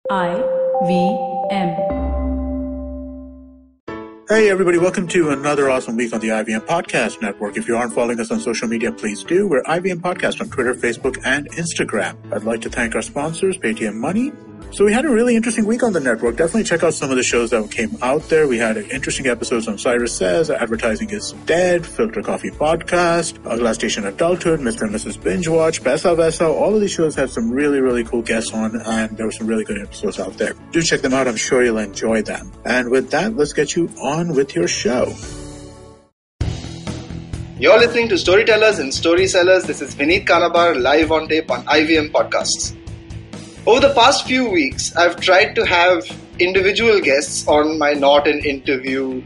IVM. Hey everybody, welcome to another awesome week on the IVM Podcast Network. If you aren't following us on social media, please do. We're IVM Podcast on Twitter, Facebook, and Instagram. I'd like to thank our sponsors, Paytm Money. So we had a really interesting week on the network. Definitely check out some of the shows that came out there. We had interesting episodes on Cyrus Says, Advertising is Dead, Filter Coffee Podcast, Glass Station Adulthood, Mr. and Mrs. Binge Watch, Pesa Vesa. All of these shows had some really, really cool guests on, and there were some really good episodes out there. Do check them out. I'm sure you'll enjoy them. And with that, let's get you on with your show. You're listening to Storytellers and Story Sellers. This is Vineet Kanabar, live on tape on IVM Podcasts. Over the past few weeks, I've tried to have individual guests on my not an interview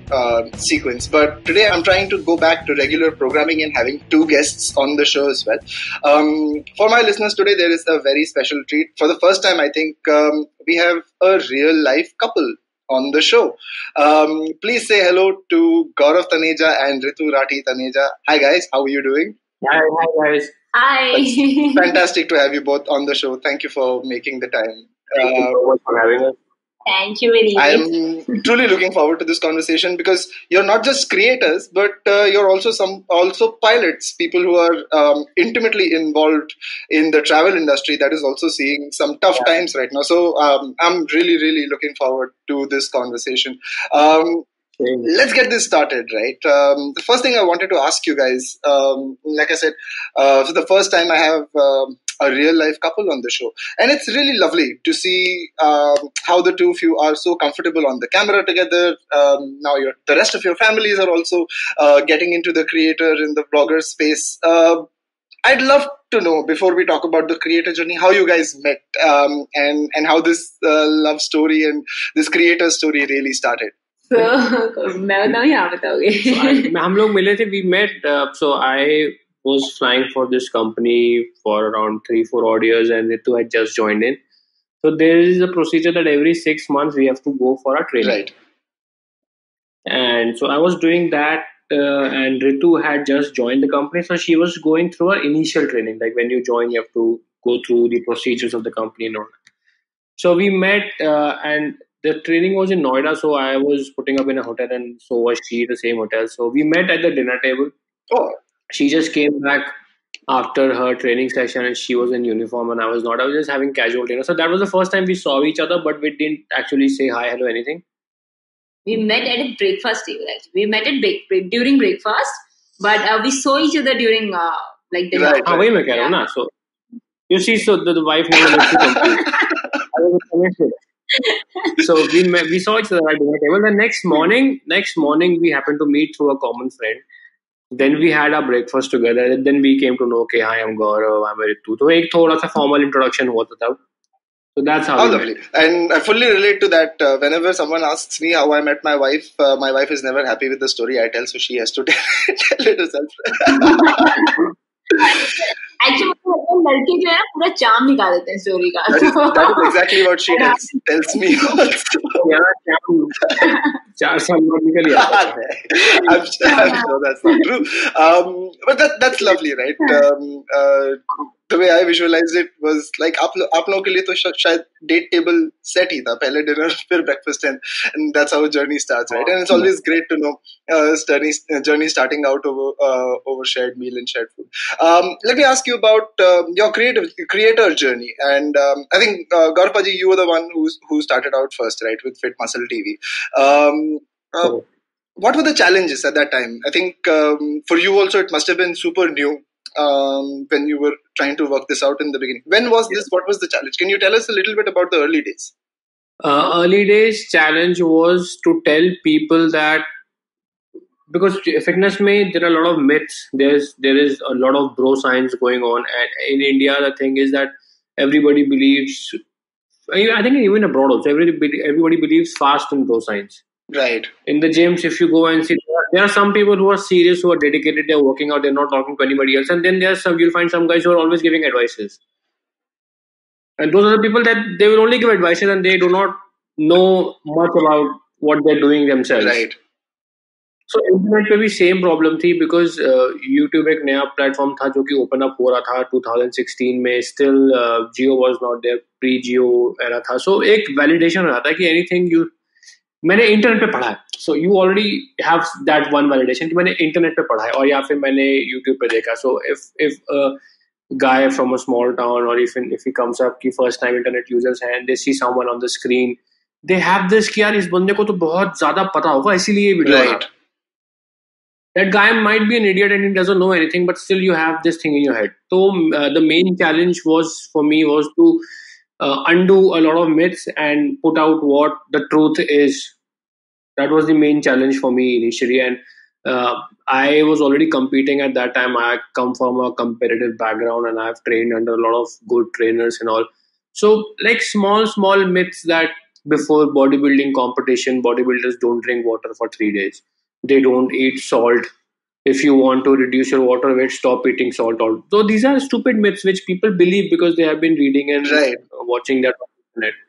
sequence, but today I'm trying to go back to regular programming and having two guests on the show as well. For my listeners today, there is a very special treat. For the first time, I think we have a real life couple on the show. Please say hello to Gaurav Taneja and Ritu Rathi Taneja. Hi guys, how are you doing? Hi guys. Hi. It's fantastic to have you both on the show. Thank you for making the time. Thank you so much for having us. Thank you very much. I'm truly looking forward to this conversation because you're not just creators, but you're also pilots, people who are intimately involved in the travel industry that is also seeing some tough times right now. So I'm really, really looking forward to this conversation. Let's get this started, right? The first thing I wanted to ask you guys, like I said, for the first time I have a real life couple on the show. And it's really lovely to see how the two of you are so comfortable on the camera together. Now the rest of your families are also getting into the creator and the blogger space. I'd love to know, before we talk about the creator journey, how you guys met and how this love story and this creator story really started. So, मैं बताऊँ या आप बताओगे? हम लोग मिले थे. We met. So I was flying for this company for around 3-4 odd years, and Ritu had just joined in. So there is a procedure that every 6 months we have to go for a training. Right. And so I was doing that, and Ritu had just joined the company, so she was going through her initial training. Like when you join, you have to go through the procedures of the company and all. So we met, and the training was in Noida, so I was putting up in a hotel, and so was she, the same hotel. So we met at the dinner table. Oh. She just came back after her training session, and she was in uniform, and I was not. I was just having casual dinner. So that was the first time we saw each other, but we didn't actually say hi, hello, anything. We met at a breakfast table. Actually, we met at during breakfast, but we saw each other during like dinner. Right. वही मैं कह रहा हूँ ना. So you see, so the wife never lets you complete. So we saw each other at dinner table. The next morning we happened to meet through a common friend. Then we had our breakfast together. And then we came to know, okay, hi, I'm Gaurav, I'm Ritu. So एक थोड़ा सा formal introduction हुआ था. So that's how. Oh, lovely. And I fully relate to that. Whenever someone asks me how I met my wife is never happy with the story I tell, so she has to tell it herself. Actually, लड़के जो है ना पूरा चाम निकाल देते हैं story का. That is exactly what she tells me also. चार साल बाद निकल गया. I'm sure that's not true. But that's lovely, right? The way I visualized it was like आप लोगों के लिए तो शायद date table set ही था, पहले dinner फिर breakfast, and that's how a journey starts, right? And it's always great to know journey starting out over shared meal and shared food. Let me ask you about your creator journey, and I think Gaurav ji, you were the one who started out first, right, with Fit Muscle TV. What were the challenges at that time? I think for you also it must have been super new when you were trying to work this out in the beginning. When was this? What was the challenge? Can you tell us a little bit about the early days? Early days challenge was to tell people that, because fitness mein there are a lot of myths. There is a lot of bro science going on, and in India the thing is that everybody believes. I think even abroad also everybody believes fast in bro science. Right. In the gyms, if you go and see, there are some people who are serious, who are dedicated, they're working out, they're not talking to anybody else. And then you'll find some guys who are always giving advices. And those are the people that they will only give advices and they do not know much about what they're doing themselves. Right. So internet पे भी same problem थी because YouTube एक नया platform था जो कि open up हो रहा था 2016 में. Still Jio was not there, pre Jio era था. सो एक वैलिडेशन रहा था कि एनीथिंग यू, मैंने इंटरनेट पे पढ़ा है, so you already have that one validation कि मैंने इंटरनेट पे पढ़ा है और या फिर मैंने यूट्यूब पे देखा. So if guy from a small town or if he comes up कि first time internet users हैं and they see someone on the screen, they have this कि यार इस बंदे को तो बहुत ज्यादा पता होगा इसीलिए ये वीडियो बना. That guy might be an idiot and he doesn't know anything, but still you have this thing in your head. So the main challenge was for me was to undo a lot of myths and put out what the truth is. That was the main challenge for me initially, and I was already competing at that time. I come from a competitive background and I've trained under a lot of good trainers and all. So like small myths that before bodybuilding competition, bodybuilders don't drink water for 3 days. They don't eat salt. If you want to reduce your water weight, stop eating salt. So these are stupid myths which people believe because they have been reading and watching that on the internet.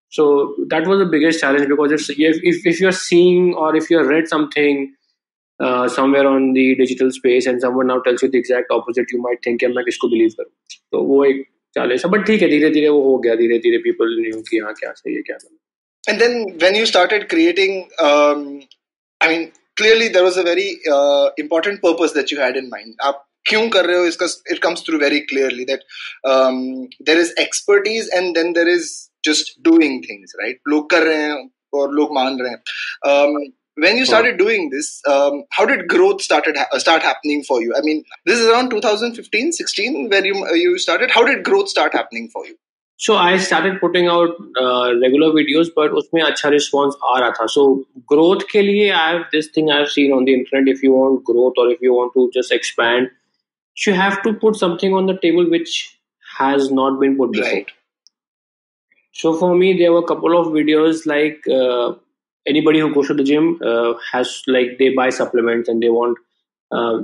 So that was the biggest challenge because if you're seeing or if you read something somewhere on the digital space and someone now tells you the exact opposite, you might think मैं किसको believe करूँ. तो वो एक challenge है. But ठीक है, धीरे धीरे वो हो गया. धीरे धीरे people knew कि हाँ क्या सही है क्या नहीं. And then when you started creating, I mean, clearly there was a very important purpose that you had in mind. आप क्यों कर रहे हो इसका, it comes through very clearly that there is expertise and then there is just doing things, right? लोग कर रहे हैं और लोग मान रहे हैं. When you started doing this, how did growth start happening for you? I mean, this is around 2015, 16 where you started. How did growth start happening for you? So I started putting out regular videos, but उसमें अच्छा response आ रहा था. So growth के लिए I have this thing I've seen on the internet. If you want growth or if you want to just expand, you have to put something on the table which has not been put before. Right. So for me, there were a couple of videos like anybody who goes to the gym has like they buy supplements and they want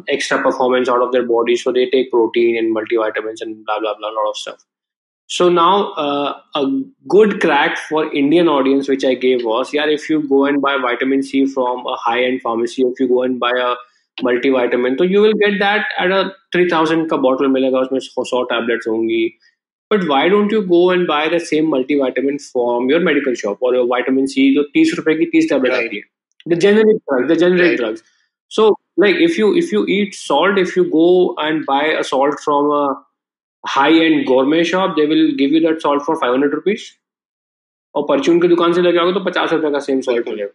extra performance out of their body, so they take protein and multivitamins and blah blah blah, a lot of stuff. So now a good crack for Indian audience which I gave was, yeah, if you go and buy vitamin C from a high-end pharmacy, if you go and buy a multivitamin, so you will get that at a 3000 का bottle मिलेगा, उसमें 100 tablets होंगी. But why don't you go and buy the same multivitamin from your medical shop or your vitamin C जो 30 रुपए की 30 tablets आती है. The generic drugs. So like if you eat salt, if you go and buy a salt from a high-end gourmet shop, they will give you that salt for 500 rupees. और परचून की दुकान से लेके आओगे तो 50 रुपए का सेम सॉल्ट मिलेगा.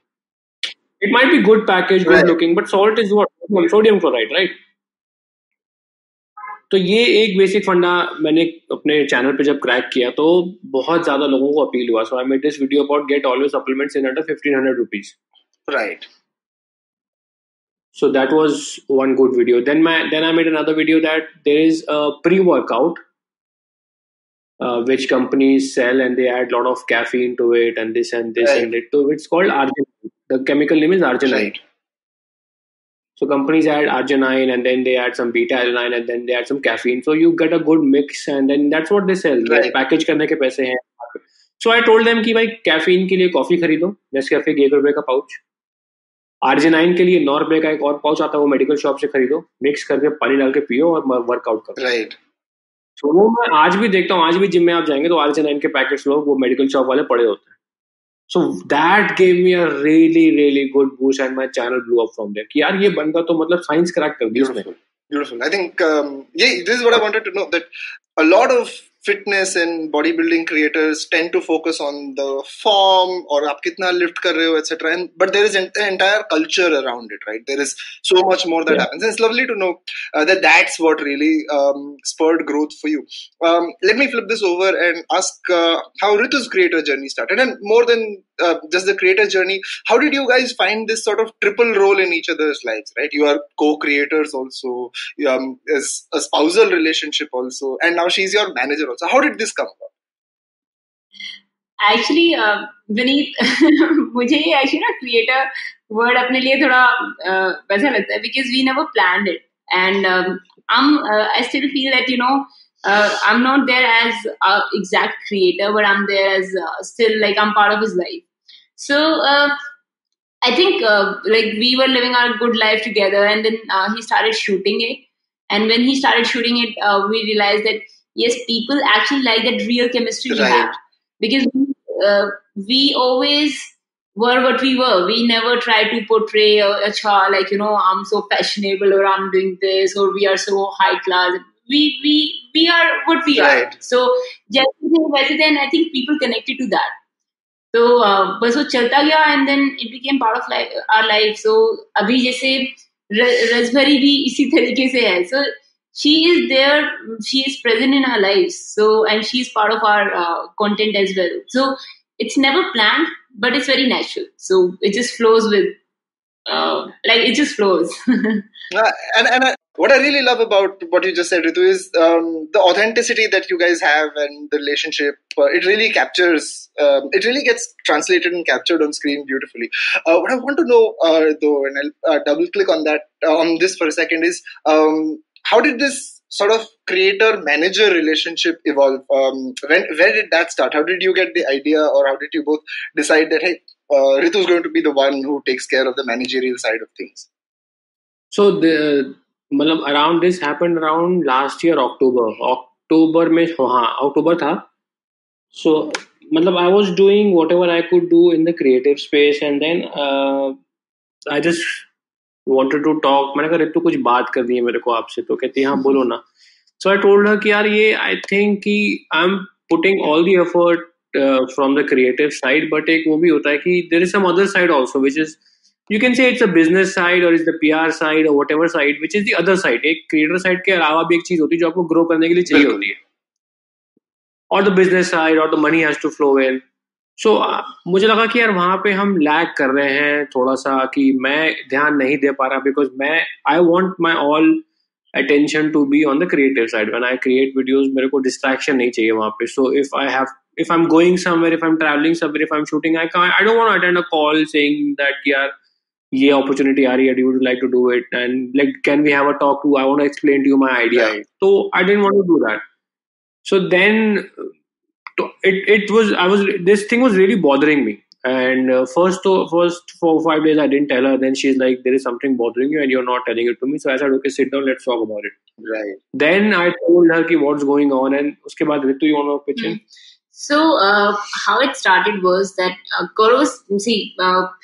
It might be good package, good looking, but salt is what? Sodium chloride, right? तो ये एक बेसिक फंडा मैंने अपने चैनल पे जब क्रैक किया तो बहुत ज्यादा लोगों को अपील हुआ. So I made this video about get all your supplements in under 1500 rupees. Right. So that was one good video. Then I made another video that there is a pre-workout which companies sell and they add a lot of caffeine to it and this and this and it. So it's called arginine. The chemical name is arginine. Right. So companies add arginine and then they add some beta-alanine and then they add some caffeine. So you get a good mix and then that's what they sell. Right. Package करने के पैसे हैं. So I told them कि भाई caffeine के लिए coffee खरीदो, Nescafe के 1 रुपए का पाउच. आर्जिनाइन के लिए 9 रुपए का एक और पाउच आता है, वो मेडिकल शॉप से खरीदो, मिक्स करके पानी डाल के पियो और वर्कआउट करो. राइट. तो वो मैं आज भी देखता हूँ, आज भी जिम में आप जाएंगे तो आर्जिनाइन के पैकेट्स लोग वो मेडिकल शॉप वाले पड़े होते हैं. So that gave me a really good boost and my channel blew up from there. कि यार ये बंदा तो मतलब साइंस क्रैक कर दी उसने. Beautiful. I think this is what I wanted to know, that a lot of fitness and bodybuilding creators tend to focus on the form or आप कितना lift कर रहे हो, etc. But there is an entire culture around it, right? There is so much more that happens. And it's lovely to know that that's what really spurred growth for you. Let me flip this over and ask how Ritu's creator journey started. And more than just the creator journey, how did you guys find this sort of triple role in each other's lives, right? You are co-creators also, is a spousal relationship also, and now she's your manager also. How did this come about? Actually, Vineet, मुझे actually ना creator word अपने लिए थोड़ा वैसा लगता है because we never planned it, and I still feel that I'm not there as an exact creator, but I'm there as still like I'm part of his life. So I think like we were living our good life together, and then he started shooting it. And when he started shooting it, we realized that yes, people actually like that real chemistry we Right. have, because we always were what we were. We never tried to portray a child like, I'm so fashionable, or I'm doing this, or we are so high class. We are what we are. Right. So जैसे then I think people connected to that. तो बस वो चलता गया, and then it became part of our life. So अभी जैसे रसभरी भी इसी तरीके से है. सो she is there, she is present in our lives, so, and she is part of our content as well. So it's never planned, but it's very natural, so it just flows with like it just flows. And what I really love about what you just said, Ritu, is the authenticity that you guys have and the relationship. It really captures, it really gets translated and captured on screen beautifully. What I want to know, though, and I'll double click on that, on this for a second, is how did this sort of creator-manager relationship evolve? Where did that start? How did you get the idea, or how did you both decide that, hey, Ritu is going to be the one who takes care of the managerial side of things? So around this happened around last year October में October था. So I was doing whatever I could do in the creative space, and then I just wanted to talk. मैंने कहा रितु कुछ बात करनी है मेरे को आपसे. तो कहती है हाँ बोलो ना. So I told her कि यार ये I think कि I'm putting all the effort from the creative side, but एक वो भी होता है कि there is some other side also, which is, you can say it's a business side or it's the PR side or whatever side, which is the other side. एक creator side के अलावा भी एक चीज होती है जो आपको grow करने के लिए चाहिए होती है. Or the business side, or the money has to flow in. So मुझे लगा कि यार वहाँ पे हम लैग कर रहे हैं थोड़ा सा, कि मैं ध्यान नहीं दे पा रहा, because I want my all attention to be on the creative side. When I create videos, मेरे को distraction नहीं चाहिए वहाँ पे. So if I'm going somewhere, if I'm traveling somewhere, if I'm shooting, I don't want to attend a call saying that यार ये opportunity आ रही है, you would like to do it, and like can we have a talk to, I want to explain to you my idea. Right. So I didn't want to do that. So then this thing was really bothering me. And first 4 or 5 days I didn't tell her. Then she's like, there is something bothering you and you're not telling it to me. So I said, okay, sit down, let's talk about it. Right. Then I told her what's going on, and uske baad Ritu, you want to pitch in? So how it started was that Gaurav,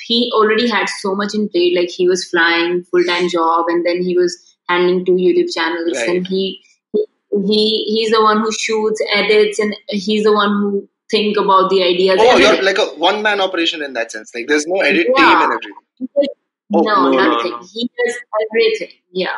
he already had so much in plate. Like he was flying, full-time job, and then he was handling 2 YouTube channels, Right. and he's the one who shoots, edits, and he's the one who think about the ideas. Oh, everything. you're like a one-man operation in that sense. Like there's no edit team Yeah. and everything. No, no, nothing. no. He does everything. Yeah.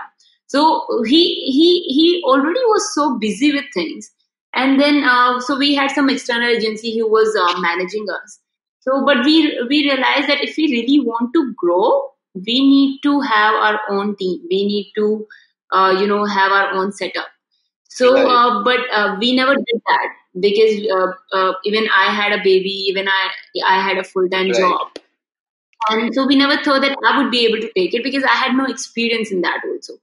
So he already was so busy with things, and then so we had some external agency who was managing us. So, but we realized that if we really want to grow, we need to have our own team. We need to have our own setup. So, Right. but we never did that, because even I had a baby, even I had a full-time Right. job. And so we never thought that I would be able to take it, because I had no experience in that also.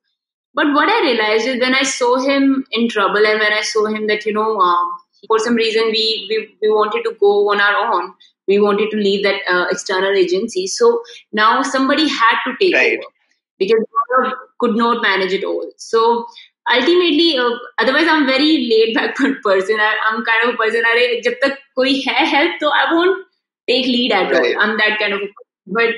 But what I realized is when I saw him in trouble, and when I saw him that, for some reason we wanted to go on our own, we wanted to leave that external agency. So now somebody had to take Right. over, because Gaurav could not manage it all. So ultimately, otherwise I'm very laid back person. I'm kind of a person, jab tak koi hai help, so I won't take lead at Right. all. I'm that kind of a person. But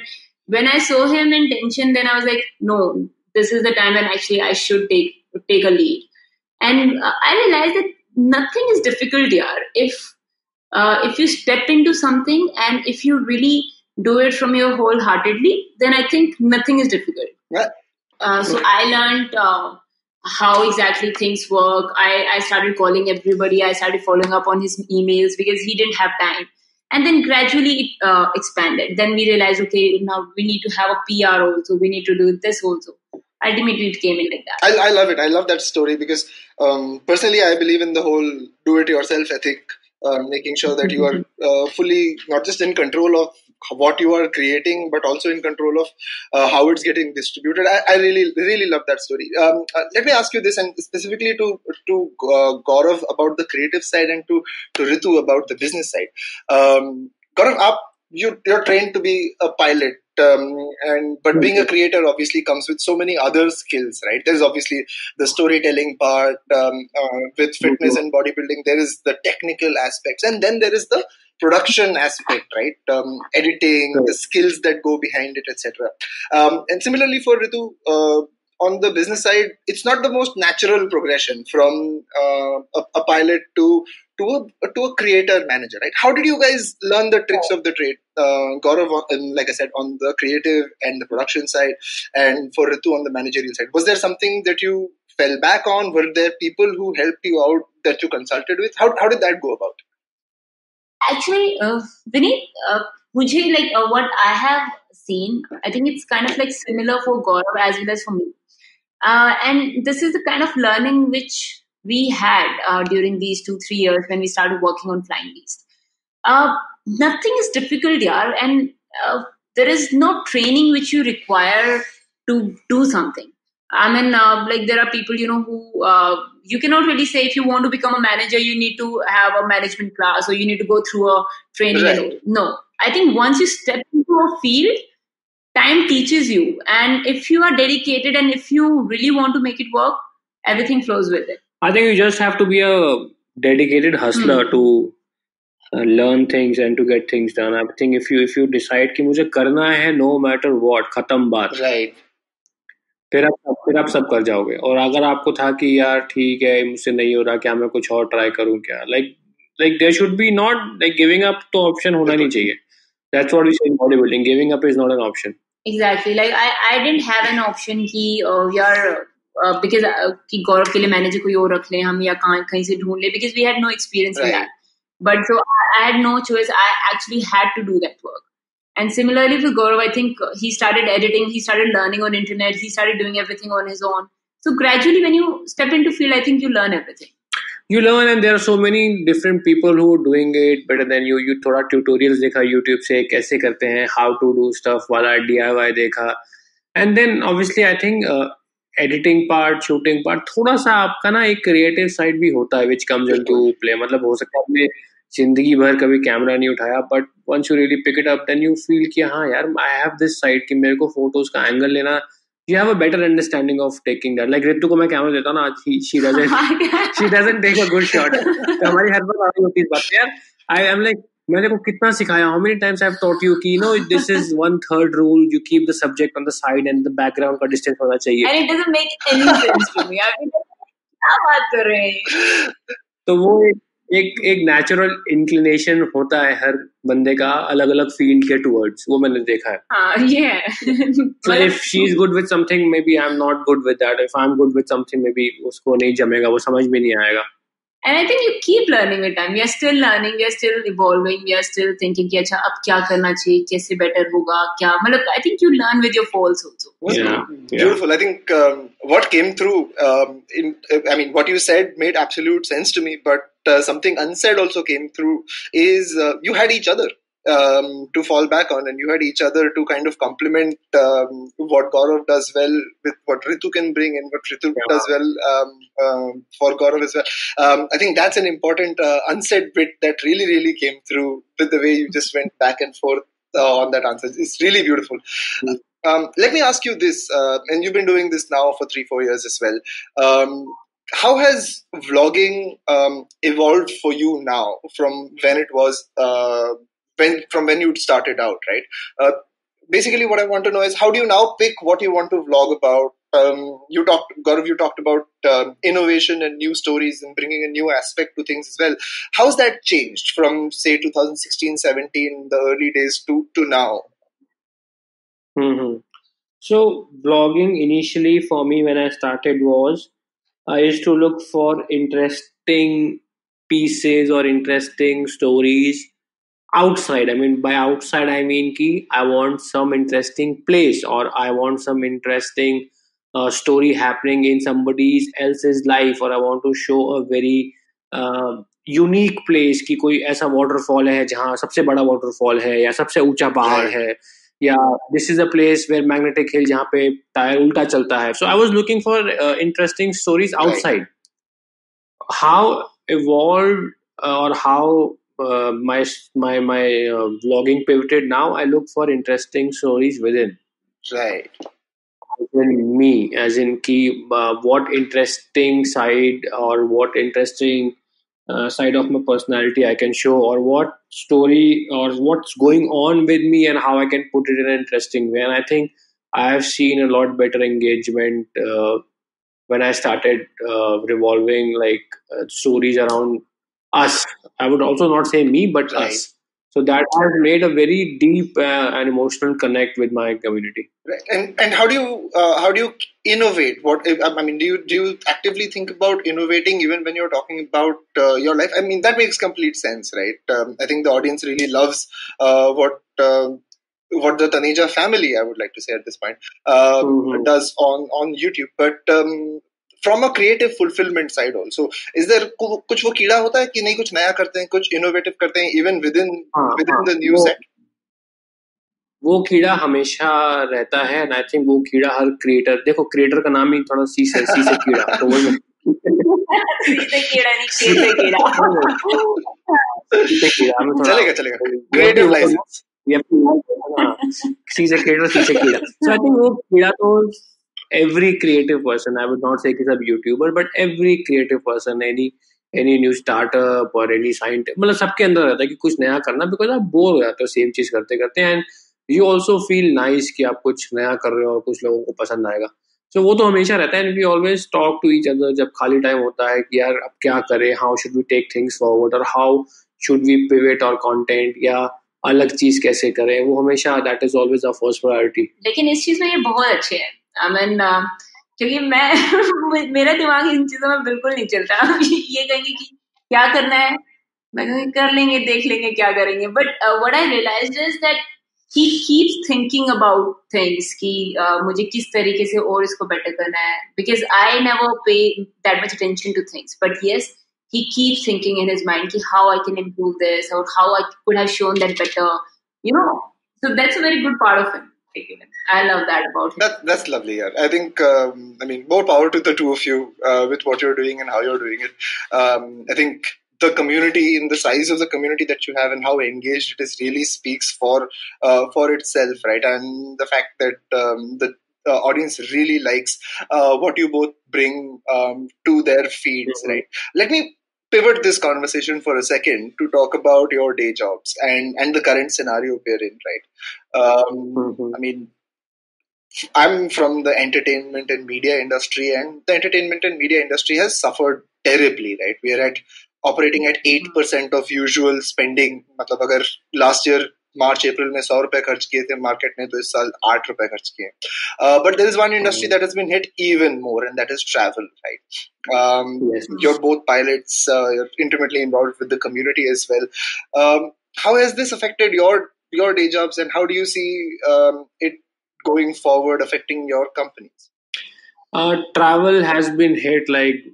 when I saw him in tension, then I was like, no, this is the time when actually I should take a lead. And I realized that nothing is difficult here. If you step into something, and if you really do it from your wholeheartedly, then I think nothing is difficult. Yeah. So I learned how exactly things work. I started calling everybody. I started following up on his emails, because he didn't have time. And then gradually it expanded. Then we realized, okay, now we need to have a PR also. We need to do this also. Ultimately, it came in like that. I love it. I love that story because personally, I believe in the whole do-it-yourself ethic, making sure that you are fully not just in control of what you are creating, but also in control of how it's getting distributed. I really, really love that story. Let me ask you this, and specifically to Gaurav about the creative side, and to Ritu about the business side. Gaurav, you're trained to be a pilot. but being a creator obviously comes with so many other skills, right? There's obviously the storytelling part, with fitness and bodybuilding. There is the technical aspects, and then there is the production aspect, right? Editing, the skills that go behind it, etc. And similarly for Ritu, on the business side, it's not the most natural progression from a pilot to a creator manager, right? How did you guys learn the tricks of the trade, Gaurav, like I said, on the creative and the production side, and for Ritu on the managerial side? Was there something that you fell back on? Were there people who helped you out that you consulted with? How did that go about? Actually, Vineet, what I have seen, I think it's kind of like similar for Gaurav as well as for me. And this is the kind of learning which we had during these 2-3 years when we started working on Flying Beast. Nothing is difficult here, and there is no training which you require to do something. I mean, there are people, who you cannot really say if you want to become a manager, you need to have a management class or you need to go through a training. Right. No, I think once you step into a field, time teaches you. And if you are dedicated and if you really want to make it work, everything flows with it. I think you just have to be a dedicated hustler to learn things and to get things done. I think if you decide कि मुझे करना है no matter what, खत्म बात. Right. फिर आप सब कर जाओगे. और अगर आपको था कि यार ठीक है मुझसे नहीं हो रहा, क्या मैं कुछ और ट्राई करूं क्या, like there should be not like giving up तो ऑप्शन होना नहीं चाहिए. That's what we say in bodybuilding. Giving up is not an option. Exactly. Like I didn't have an option कि यार because कि गौरव के लिए मैनेजर कोई और रख ले हम या कहीं से ढूंढ ले, because we had no experience in that. But so I had no choice. I actually had to do that work. And similarly for Gaurav, I think he started editing, he started learning on internet, he started doing everything on his own. So gradually when you step into field, I think you learn everything. You learn, and there are so many different people who are doing it better than you. You थोड़ा tutorials देखा YouTube से कैसे करते हैं, how to do stuff वाला DIY देखा. And then obviously I think editing part, shooting part, थोड़ा सा आपका ना एक creative side भी होता है which comes into play. मतलब हो सकता है आपने जिंदगी भर कभी कैमरा नहीं उठाया, but once you really pick it up, then you feel कि हाँ यार I have this side कि मेरे को photos का angle लेना. You have a better understanding of taking that. Like Ritu को मैं कैमरा देता हूँ ना, she doesn't take a good shot. तो हमारी हर बार आती होती है इस बात पे यार. I am like मैंने को कितना सिखाया. How many times I've taught you कि this is 1/3 rule. You keep the subject on the side and the background का distance होना चाहिए. And it doesn't make any sense to me. I mean, क्या बात कर रहे हैं? तो वो एक नेचुरल इंक्लिनेशन होता है हर बंदे का अलग अलग फील्ड के टुवर्ड्स. वो मैंने देखा है. हाँ, ये है. So if she is good with something, maybe I'm not good with that. If I'm good with something, maybe उसको नहीं जमेगा, वो समझ में नहीं आएगा. And I think you keep learning with time. We are still learning, we are still evolving, we are still thinking कि अच्छा अब क्या करना चाहिए, कैसे better होगा, क्या मतलब I think you learn with your faults also. Yeah. Beautiful. I think what came through, what you said made absolute sense to me, but something unsaid also came through is you had each other to fall back on, and you had each other to kind of complement what Gaurav does well with what Ritu can bring and what Ritu does well for Gaurav as well. I think that's an important unsaid bit that really, really came through with the way you just went back and forth on that answer. It's really beautiful. Let me ask you this, and you've been doing this now for 3-4 years as well. How has vlogging evolved for you now from when it was from when you started out, right? Basically, what I want to know is how do you now pick what you want to vlog about? Gaurav, you talked about innovation and new stories and bringing a new aspect to things as well. How's that changed from, say, 2016, 17, the early days to now? Mm-hmm. So, vlogging initially for me when I started was I used to look for interesting pieces or interesting stories outside. I mean, by outside, I mean ki I want some interesting place or I want some interesting story happening in somebody else's life, or I want to show a very unique place कि कोई ऐसा waterfall है जहाँ सबसे बड़ा waterfall है या सबसे ऊंचा पहाड़ है, या this is a place where magnetic hill जहाँ पे टायर उल्टा चलता है. So I was looking for interesting stories outside. How evolved or how my vlogging pivoted now, I look for interesting stories within. Right. As in me, as in key, what interesting side or what interesting side of my personality I can show, or what story or what's going on with me, and how I can put it in an interesting way. And I think I have seen a lot better engagement when I started revolving stories around us. I would also not say me, but Right. us. So that has made a very deep and emotional connect with my community. Right. And how do you innovate? I mean, do you actively think about innovating even when you're talking about your life? I mean, that makes complete sense, right? I think the audience really loves what the Taneja family, I would like to say at this point, does on YouTube. But from a creative fulfillment side also, is there कुछ वो कीड़ा होता है कि नहीं कुछ नया करते हैं, कुछ innovative करते हैं even within the new set? वो कीड़ा हमेशा रहता है, एंड आई थिंक वो कीड़ा हर क्रिएटर, देखो क्रिएटर का नाम ही थोड़ा सी से कीड़ा, तो वो सी से कीड़ा नहीं, के से कीड़ा। सी से कीड़ा हमें थोड़ा चलेगा क्रिएटिव लाइसेंस, सी से कीड़ा। सो आई थिंक वो कीड़ा तो every creative person, I would not say कि सब YouTuber, but every creative person, any new startup or any scientist, मतलब सबके अंदर रहता है कि कुछ नया करना, बिकॉज आप बोर हो जाते हो सेम चीज करते करते, and you also feel nice कि आप कुछ नया कर रहे हो और कुछ लोगों को पसंद आएगा. सो वो तो हमेशा रहता है, and we always talk to each other जब खाली टाइम होता है कि यार अब क्या करें, how should we take things forward, और हाउ शुड वी पिवट और कंटेंट, या अलग चीज कैसे करें. वो हमेशा that is always our first priority. लेकिन इस चीज में ये बहुत अच्छे है, आई मीन क्योंकि मैं मेरा दिमाग इन चीजों में बिल्कुल नहीं चलता. ये कहेंगे कि क्या करना है, मैं कहूँगी कर लेंगे, देख लेंगे क्या करेंगे. But what I realised is that he keeps thinking about things कि मुझे किस तरीके से और इसको बेटर करना है, because I never pay that much attention to things, but yes, he keeps thinking in his mind कि how I can improve this or how I could have shown that better, you know. So that's a very good part of him. I love that about him. That's lovely. Yeah. I think I mean, more power to the two of you with what you're doing and how you're doing it. I think the community, in the size of the community that you have and how engaged it is, really speaks for itself, right? And the fact that the audience really likes what you both bring to their feeds, right? Let me pivot this conversation for a second to talk about your day jobs and the current scenario we're in, right? I mean, I'm from the entertainment and media industry, and the entertainment and media industry has suffered terribly, right? We are operating at 8% of usual spending. मतलब अगर last year March April में 100 रुपए खर्च किए थे market ने, तो इस साल 8 रुपए खर्च किए. But there is one industry that has been hit even more, and that is travel, right? Yes. You're both pilots. You're intimately involved with the community as well. How has this affected your day jobs, and how do you see it going forward affecting your companies? Travel has been hit like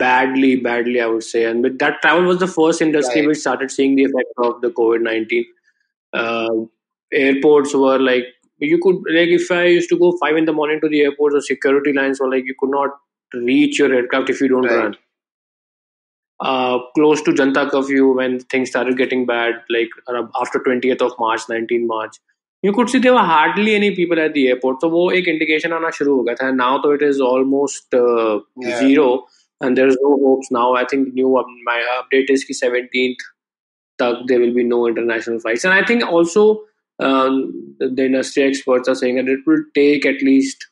badly, I would say. And with that, travel was the first industry Right. which started seeing the effect of the COVID-19. Airports were like, you could, like, if I used to go 5 in the morning to the airport, the security lines were like, you could not reach your aircraft if you don't Right. run. Close to Janta curfew, when things started getting bad, like after 20th of March, 19 March, you could see there were hardly any people at the airport. So वो एक indication आना शुरू हो गया था. Now though it is almost zero, and there's no hopes now. I think my update is कि 17th tak there will be no international flights. And I think also the industry experts are saying that it will take at least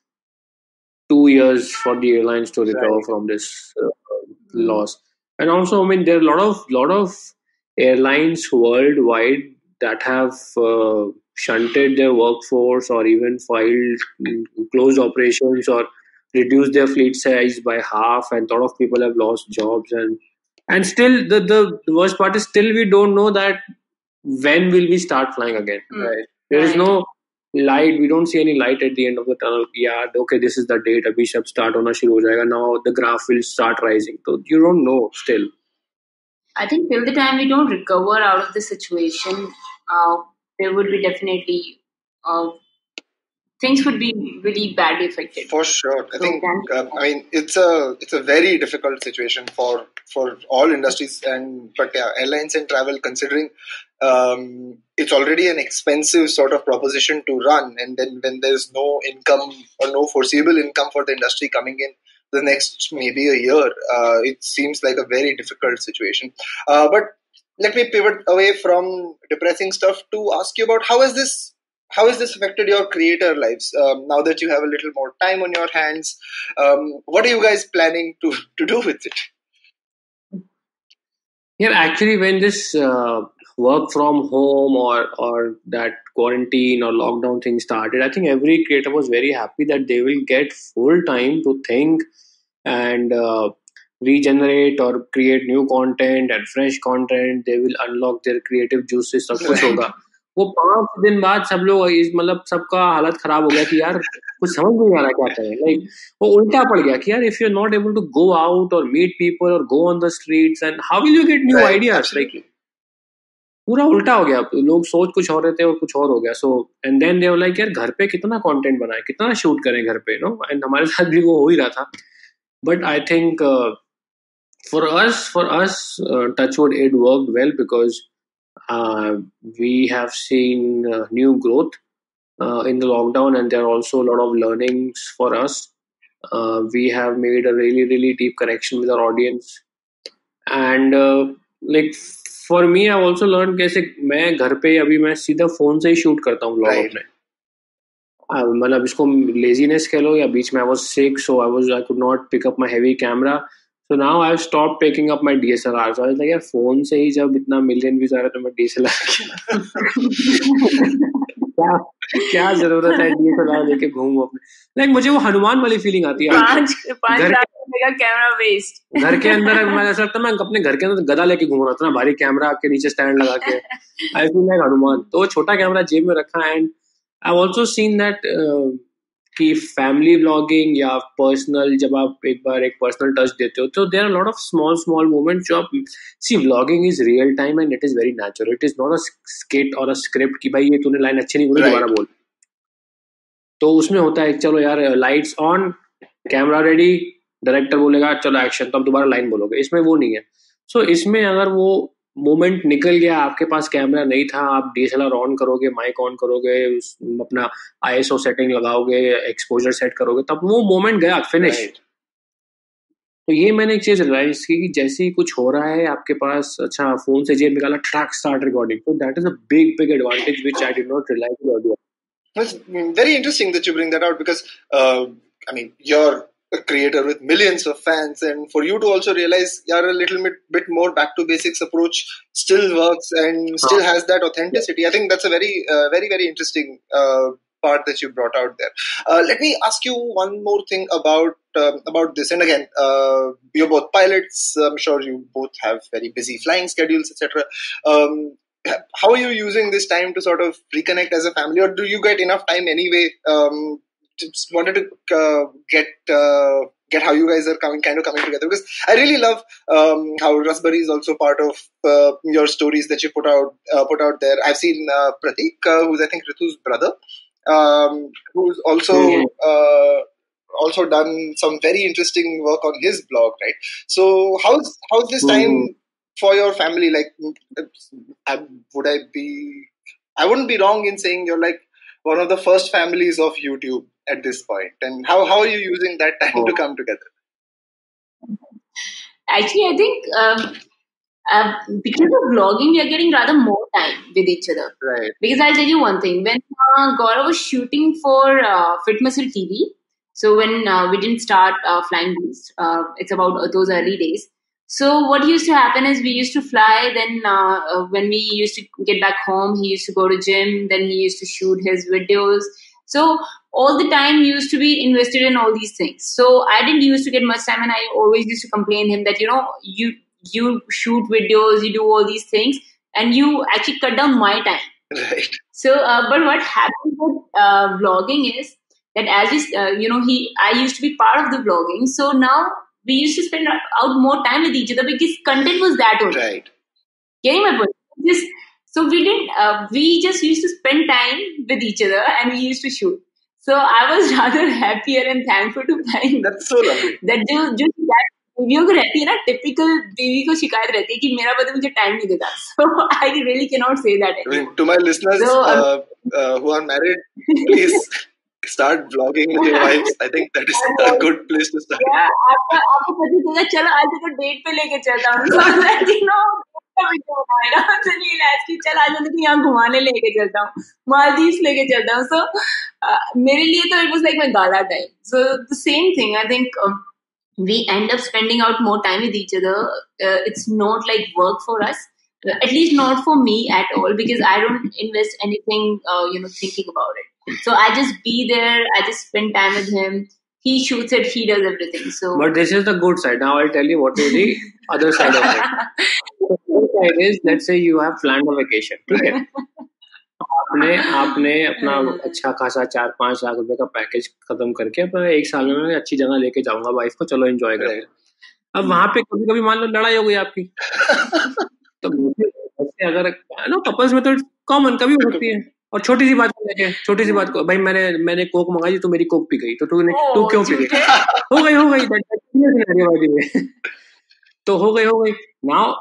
2 years for the airlines to recover from this loss. And also, I mean, there are a lot of airlines worldwide that have shunted their workforce, or even filed closed operations, or reduced their fleet size by half, and a lot of people have lost jobs. And still, the worst part is still we don't know that when will we start flying again. Right. There is no light. We don't see any light at the end of the tunnel. Yeah, okay, this is the date. Abhi sab start hona shuru ho jayega. Now the graph will start rising. So you don't know still. I think till the time we don't recover out of the situation, there would be definitely things would be really badly affected. For sure, I think. It's a very difficult situation for all industries, but airlines and travel, considering it's already an expensive sort of proposition to run, and then when there's no income or no foreseeable income for the industry coming in the next maybe a year, it seems like a very difficult situation. But let me pivot away from depressing stuff to ask you about how has this affected your creator lives now that you have a little more time on your hands? What are you guys planning to do with it? Yeah, actually, when this work from home or that quarantine or lockdown thing started, I think every creator was very happy that they will get full time to think and regenerate or create new content and fresh content. They will unlock their creative juices. सब कुछ होगा. वो 5 दिन बाद सब लोग मतलब सबका हालत खराब हो गया कि यार कुछ समझ नहीं आ रहा क्या करें. Like वो उल्टा पड़ गया कि यार if you're not able to go out or meet people or go on the streets, and how will you get new ideas? Like पूरा उल्टा हो गया. लोग सोच कुछ और रहे थे और कुछ और हो गया. So and then they were like यार घर पे कितना कंटेंट बनाए, कितना शूट करें घर पे, नो. एंड हमारे साथ भी वो हो ही रहा था. But I think for us, Touchwood, it worked well because we have seen new growth in the lockdown, and there are also a lot of learnings for us. We have made a really, really deep connection with our audience, and like for me, I've also learned कैसे मैं घर पे अभी मैं सीधा phone से ही shoot करता हूँ व्लॉग अपने. मतलब इसको लेजीनेस कह लो या बीच में I was sick, so I could not pick up my heavy camera. So now I've stopped picking up my DSLR. So I was like, यार फोन से ही जब इतना मिलियन व्यूज आ रहा है तो मैं DSLR क्या जरूरत है DSLR लेके घूमूं अपने. लाइक मुझे वो हनुमान वाली फीलिंग आती है. 5 लाख का कैमरा वेस्ट. घर के अंदर मैं ऐसा लगता मैं अपने घर के अंदर गदा लेके घूम रहा था ना, भारी कैमरा के नीचे स्टैंड लगा के. I feel like Hanuman. तो छोटा कैमरा जेब में रखा. And I've also seen that कि family vlogging या personal, जब आप एक बार एक personal touch देते हो, तो there are a lot of small moments जो आप see, vlogging is real time and it is very natural. It is not a skit or a script कि भाई ये तूने लाइन अच्छी नहीं बोली दोबारा बोल. तो उसमें होता है चलो यार lights on, camera ready, director बोलेगा चलो एक्शन, तो आप दोबारा लाइन बोलोगे. इसमें वो नहीं है. So इसमें अगर वो मोमेंट निकल गया, आपके पास कैमरा नहीं था, आप DSLR ऑन करोगे, माइक ऑन करोगे, अपना ISO सेटिंग लगाओगे, एक्सपोजर सेट करोगे, तब वो मोमेंट गया, फिनिश. तो ये मैंने एक चीज रियलाइज की कि जैसे ही कुछ हो रहा है आपके पास, अच्छा फोन से जेब निकाला, ट्रैक स्टार्ट रिकॉर्डिंग. तो that is a big advantage which I did not realise earlier. It's very interesting that you bring that out because you're a creator with millions of fans, and for you to also realize a little bit more back to basics approach still works and still has that authenticity. I think that's a very very interesting part that you brought out there. Let me ask you one more thing about this. And again, you're both pilots. I'm sure you both have very busy flying schedules, etc. How are you using this time to sort of reconnect as a family, or do you get enough time anyway? Just wanted to get how you guys are coming together, because I really love how Raspberry is also part of your stories that you put out there. I've seen Pratik, who's I think Ritu's brother, who's also done some very interesting work on his blog, right? So how's this time for your family? Like, I wouldn't be wrong in saying you're like one of the first families of YouTube at this point, and how are you using that time to come together? Actually, I think because of vlogging, we are getting rather more time with each other. Right. Because I'll tell you one thing. When Gaurav was shooting for Fit Muscle TV, so when we didn't start Flying Beast, it's about those early days. So what used to happen is we used to fly. Then when we used to get back home, he used to go to gym. Then he used to shoot his videos. So all the time used to be invested in all these things. So I didn't used to get much time, and I always used to complain him that you shoot videos, you do all these things, and you actually cut down my time. Right. So, but what happened with vlogging is that as I used to be part of the vlogging. So now we used to spend out more time with each other because content was that only. Right. Getting my point? So we just used to spend time with each other, and we used to shoot. So I was rather happier and thankful to find That's so lovely. that जो बीवियों को रहती है ना, typical बीवी को शिकायत रहती है कि मेरा पति मुझे टाइम नहीं देता. So I really cannot say that I anymore. mean, to my listeners who are married, please start vlogging with your wives. I think that is a good place to start. Yeah, आपका पति कहेगा चलो आज को date पे लेके चलता हूँ. So that you know, चल आज मैं यहाँ घुमाने लेके चलता हूँ, मालदीव्स लेके चलता हूँ. So मेरे लिए तो it was like my gala time. So the same thing, I think we end up spending out more time with each other. It's not like work for us, at least not for me at all, because I don't invest anything thinking about it. So I just be there, I just spend time with him. He shoots it, he does everything. So But this is the good side. Now I'll tell you what is the other side of it. The good side is, let's say you have planned a vacation. ठीक है? आपने अपना अच्छा खासा 4-5 लाख रुपए का package खत्म करके अपना 1 साल में मैं अच्छी जगह लेके जाऊंगा वाइफ को, चलो एंजॉय करते हैं. अब वहां पे कभी कभी मान लो लड़ाई हो गई आपकी, तो वैसे अगर कपल्स में तो कॉमन कभी हो सकती है. और छोटी सी बात को भाई मैंने कोक मंगाई, तो मेरी कोक पी गई, तो तू क्यों पी गई? हो गई तो हो गई. नाउ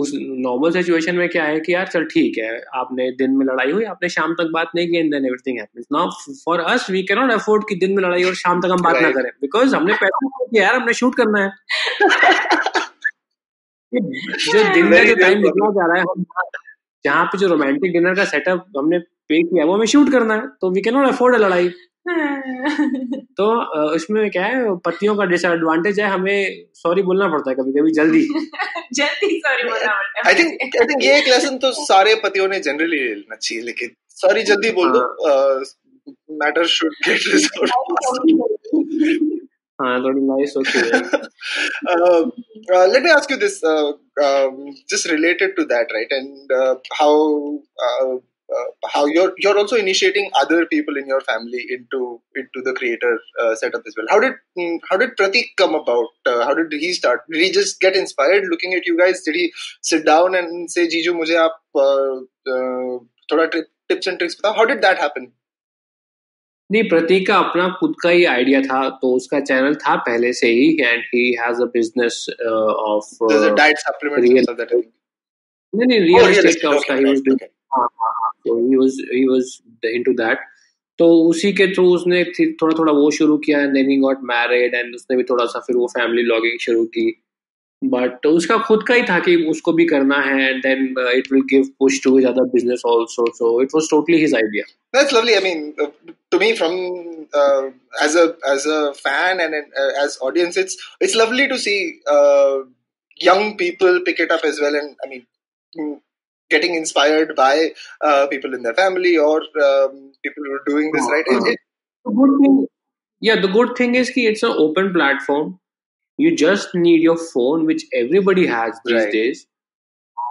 उस नॉर्मल सिचुएशन में क्या है कि यार चल ठीक है, आपने दिन में लड़ाई हुई, आपने शाम तक बात नहीं की, and then everything happens. Now for us we can not afford कि दिन में लड़ाई और शाम तक हम बात ना करें, बिकॉज हमने पैसा किया यार, हमने शूट करना है. जो दिन में जो टाइम निकला जा रहा है, जहाँ पे जो रोमांटिक डिनर का सेटअप हमने पे किया वो हमें शूट करना है, तो we can not afford a लड़ाई. तो उसमें क्या है, पतियों का डिसएडवांटेज है, हमें सॉरी बोलना पड़ता है कभी जल्दी सॉरी बोलना पड़ता है. आई थिंक ये एक लेसन तो सारे पतियों ने जनरली लेना चाहिए, लेकिन सॉरी जल्दी बोल दो, मैटर शुड गेट रिजॉल्व्ड. थोड़ी नाइस होती है. Let me ask you this, just related to that, right? And how you're also initiating other people in your family into the creator setup as well. How did Pratik come about? How did he start? Did he just get inspired looking at you guys? Did he sit down and say, "Jiju, मुझे आप थोड़ा tips and tricks बताओ"? How did that happen? नहीं, प्रतीक का अपना खुद का ही idea था, तो उसका चैनल था पहले से ही, and he has a business of diet supplements और दैट. नहीं रियल एस्टेट का उसका, he was into that. तो उसी के थ्रू उसने थोड़ा वो शुरू किया, and then he got married, एंड उसने भी थोड़ा सा फिर वो फैमिली व्लॉगिंग शुरू की. बट उसका खुद का ही था कि उसको भी करना है, and then it will give push to his other business also. So it was totally his idea. That's lovely. I mean, to me, from as a fan and as audience, it's lovely to see young people pick it up as well, and I mean, getting inspired by people in their family or people who are doing this right. The good thing is कि it's an open platform. You just need your phone, which everybody has these days,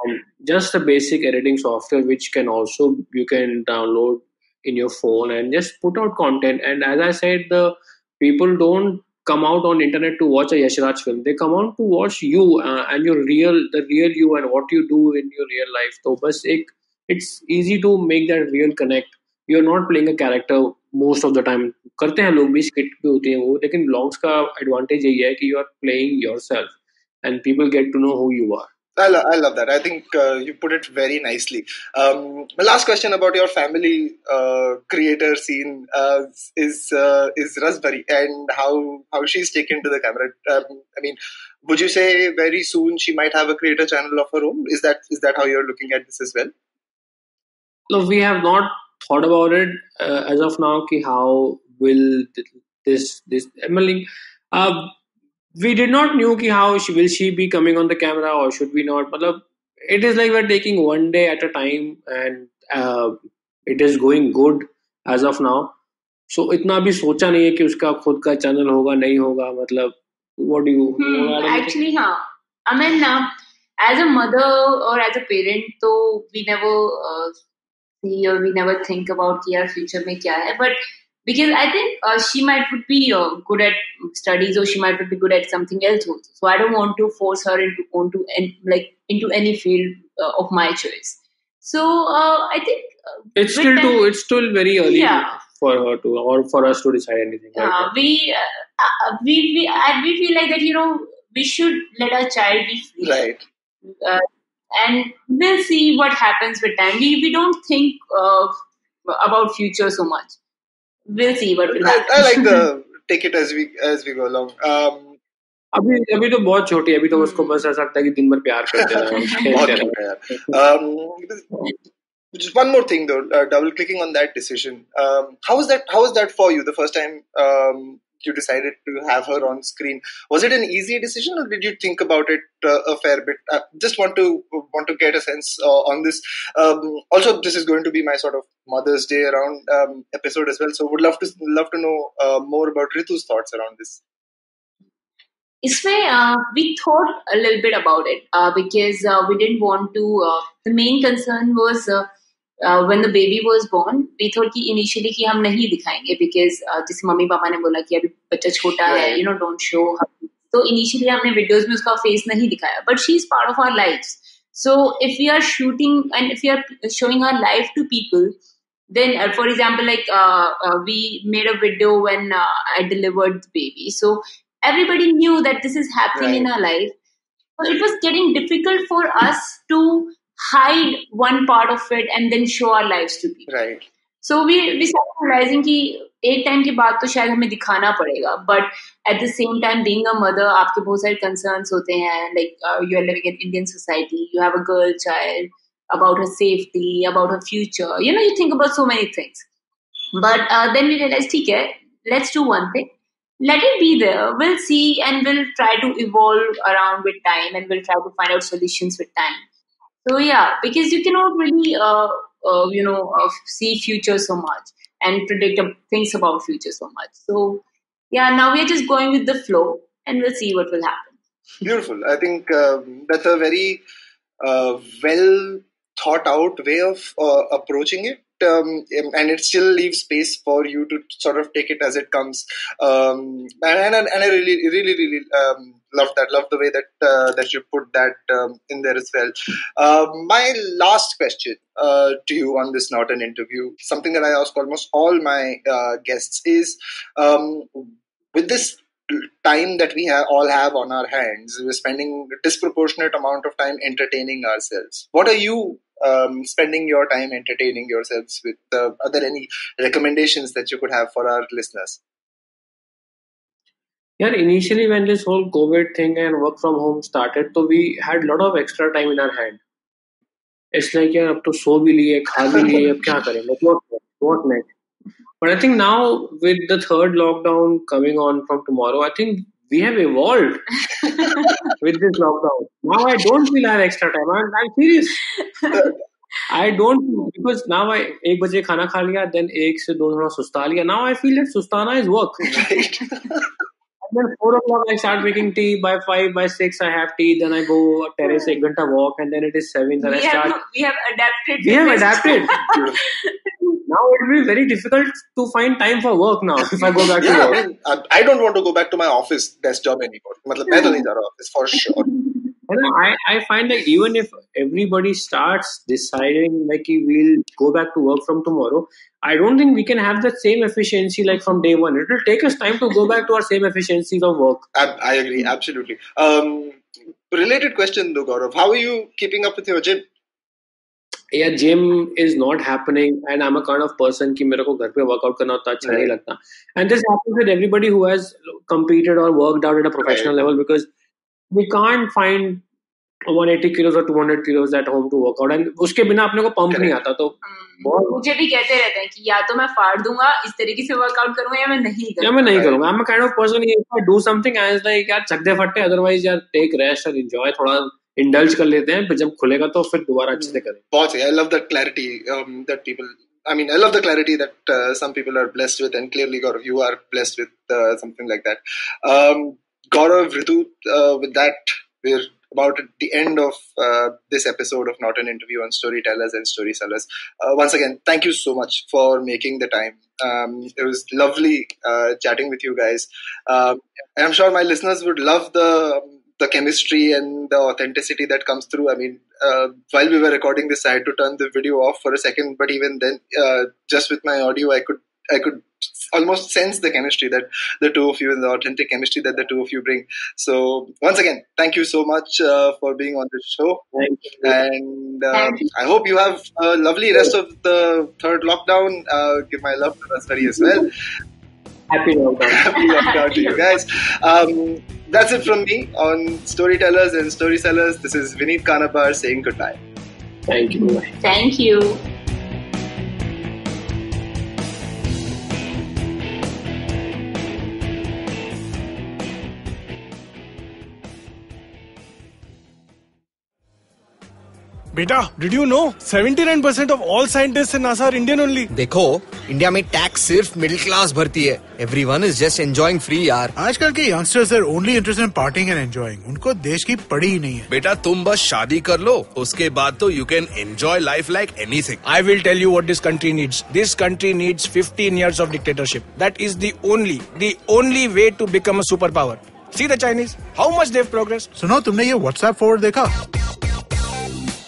and just a basic editing software, which you can download in your phone and just put out content. And as I said, the people don't come out on internet to watch a Yash Raj film. They come out to watch you and the real you and what you do in your real life. So it's easy to make that real connect. You're not playing a character most of the time. करते हैं लोग भी, skit भी होती हैं वो, लेकिन blogs का एडवांटेज यही है कि you are playing yourself and people get to know who you are. I love that. I think you put it very nicely. My last question about your family creator scene is Raspberry and how she's taken to the camera. I mean, would you say very soon she might have a creator channel of her own? Is that how you're looking at this as well? No, we have not thought about it as of now. Ki how will this we did not know ki how will she be coming on the camera or should we not. It is like we're taking one day at a time, and it is going good as of now. So इतना भी सोचा नहीं है कि उसका खुद का channel होगा नहीं होगा. what do you actually I mean as a mother or as a parent, so we never see or we never think about कि यार future में क्या है. But because I think she might would be good at studies or she might would be good at something else also. So I don't want to force her into any field of my choice. So I think it's still very early for her to, or for us to decide anything. Right? We feel like that, we should let our child be free. Right. And we'll see what happens with time. We don't think about future so much. We'll see what will happen. I like the take it as we go along. अभी तो बहुत छोटी है, अभी तो उसको बस ऐसा लगता है कि दिन भर प्यार करते हैं. बहुत cute है यार. Just one more thing though, double clicking on that decision. How was that for you the first time you decided to have her on screen? Was it an easy decision, or did you think about it a fair bit? Just want to get a sense on this. Also, this is going to be my sort of Mother's Day around episode as well. So, would love to know more about Ritu's thoughts around this. We thought a little bit about it because we didn't want to. The main concern was when the baby was born. We thought कि initially कि हम नहीं दिखाएंगे because जैसे mummy papa ने बोला कि अभी बच्चा छोटा है, don't show her. So initially हमने videos में उसका face नहीं दिखाया. But she is part of our lives. So if we are shooting and if we are showing our life to people, then for example, like we made a video when I delivered the baby. So everybody knew that this is happening in our life. So it was getting difficult for us to hide one part of it and then show our lives to people. Right. So we started realizing कि एक time के बाद तो शायद हमें दिखाना पड़ेगा. But at the same time, being a mother, आपके बहुत सारे concerns होते हैं. Like you are living in Indian society, you have a girl child, about her safety, about her future. You think about so many things. But then we realized, okay, let's do one thing. Let it be there. We'll see and we'll try to evolve around with time and we'll try to find out solutions with time. So yeah, because you cannot really, see future so much and predict things about future so much. So yeah, now we are just going with the flow and we'll see what will happen. Beautiful. I think that's a very well thought out way of approaching it. And it still leaves space for you to sort of take it as it comes. And I really love that. Love the way that you put that in there as well. My last question to you on this Not an Interview, something that I ask almost all my guests is, with this time that we all have on our hands, we're spending a disproportionate amount of time entertaining ourselves. What are you spending your time entertaining yourselves with? Are there any recommendations that you could have for our listeners? Yeah, initially when this whole COVID thing and work from home started, so we had a lot of extra time in our hand. It's like, yeah, अब तो सो भी लिए, खा भी लिए, अब क्या करें? What next? But I think now with the third lockdown coming on from tomorrow, I think we have evolved with this lockdown. Now I don't feel I have extra time. I'm serious. I don't, because now I 1 बजे खाना खा लिया, then 1 से 2 थोड़ा सुस्ता लिया. Now I feel that sustana is work. Right. And then 4 o'clock I start making tea. By 5, by 6 I have tea. Then I go terrace 1 ghanta walk, and then it is 7. Then we have adapted. We have adapted. Now it will be very difficult to find time for work now if I go back to work. I mean, I don't want to go back to my office desk job anymore. मतलब मैं तो नहीं जा रहा office for sure. And I find that even if everybody starts deciding like we'll go back to work from tomorrow, I don't think we can have that same efficiency like from day one. It will take us time to go back to our same efficiencies of work. I agree, absolutely. Related question though, Gaurav, how are you keeping up with your gym? Yeah, gym is not happening, and I'm a kind of person कि मेरे को घर पे workout करना उतना अच्छा नहीं लगता. And this happens with everybody who has competed or worked out at a professional level, because we can't find 180 kilos or 200 kilos at home to work out, and उसके बिना अपने को पंप नहीं आता. तो मुझे भी कहते रहते हैं कि या तो मैं फाड़ दूंगा इस तरीके से वर्कआउट करूंगा या मैं नहीं करूंगा. I'm a kind of person, if I do something I was like यार चक दे फट्टे, otherwise यार take rest and enjoy, थोड़ा indulge कर लेते हैं, फिर जब खुलेगा तो फिर दोबारा अच्छे से करें. बहुत सही. I love that clarity that people. I mean, I love the clarity that some people are blessed with, and clearly, Gaurav, you are blessed with something like that. Gaurav, Ritu, with that, we're about at the end of this episode of Not an Interview on Storytellers and Storysellers. Once again, thank you so much for making the time. It was lovely chatting with you guys. And I'm sure my listeners would love the chemistry and the authenticity that comes through. I mean, while we were recording this, I had to turn the video off for a second, but even then, just with my audio, I could could almost sense the chemistry that the two of you and the authentic chemistry that the two of you bring. So once again, thank you so much for being on this show. Thank you. And I hope you have a lovely rest of the third lockdown. Give my love to Rasari as well. Happy lockdown. Happy lockdown to you guys. That's it from me on Storytellers and Story Sellers. This is Vineet Kanabar saying goodbye. Thank you. Thank you. Beta, did you know 79% of all scientists in NASA are Indian only? देखो, India में tax सिर्फ middle class भरती है. Everyone is just enjoying free यार. आजकल के youngsters are only interested in partying and enjoying. उनको देश की पड़ी ही नहीं है. बेटा तुम बस शादी कर लो, उसके बाद तो you can enjoy life like anything. I will tell you what this country needs. This country needs 15 years of dictatorship. That is the only way to become a superpower. See the Chinese, how much they've progressed. सुनो, तुमने ये WhatsApp forward देखा?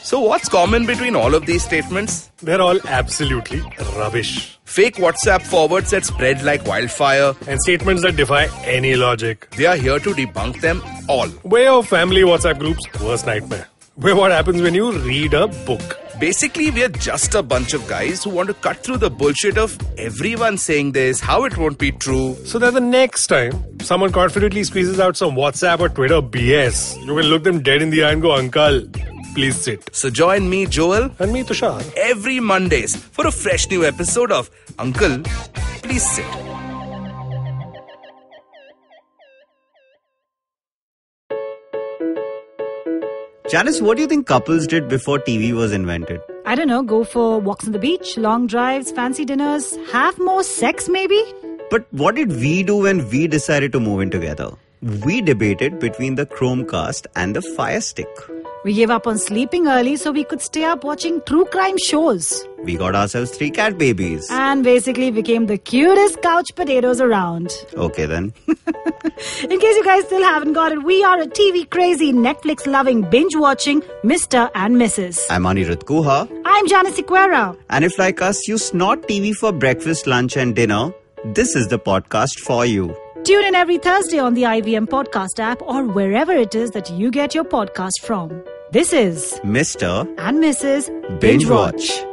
So what's common between all of these statements? They're all absolutely rubbish. Fake WhatsApp forwards that spread like wildfire. And statements that defy any logic. They are here to debunk them all. Way of family WhatsApp groups, worst nightmare. Where what happens when you read a book. Basically, we're just a bunch of guys who want to cut through the bullshit of everyone saying this, how it won't be true. So that the next time someone confidently squeezes out some WhatsApp or Twitter BS, you can look them dead in the eye and go, Uncle, please sit. So join me, Joel, And me, Tushar. every Mondays for a fresh new episode of Uncle, Please Sit. Janice, what do you think couples did before TV was invented? I don't know, go for walks on the beach, long drives, fancy dinners, have more sex maybe? But what did we do when we decided to move in together? We debated between the Chromecast and the Fire Stick. We gave up on sleeping early so we could stay up watching true crime shows. We got ourselves 3 cat babies. And basically became the cutest couch potatoes around. Okay then. In case you guys still haven't got it, we are a TV crazy, Netflix loving, binge watching Mr. and Mrs. I'm Anirudh Guha. I'm Janice Sequeira. And if like us, you snort TV for breakfast, lunch and dinner, this is the podcast for you. Tune in every Thursday on the IVM podcast app or wherever it is that you get your podcast from. This is Mr. and Mrs. Binge Watch.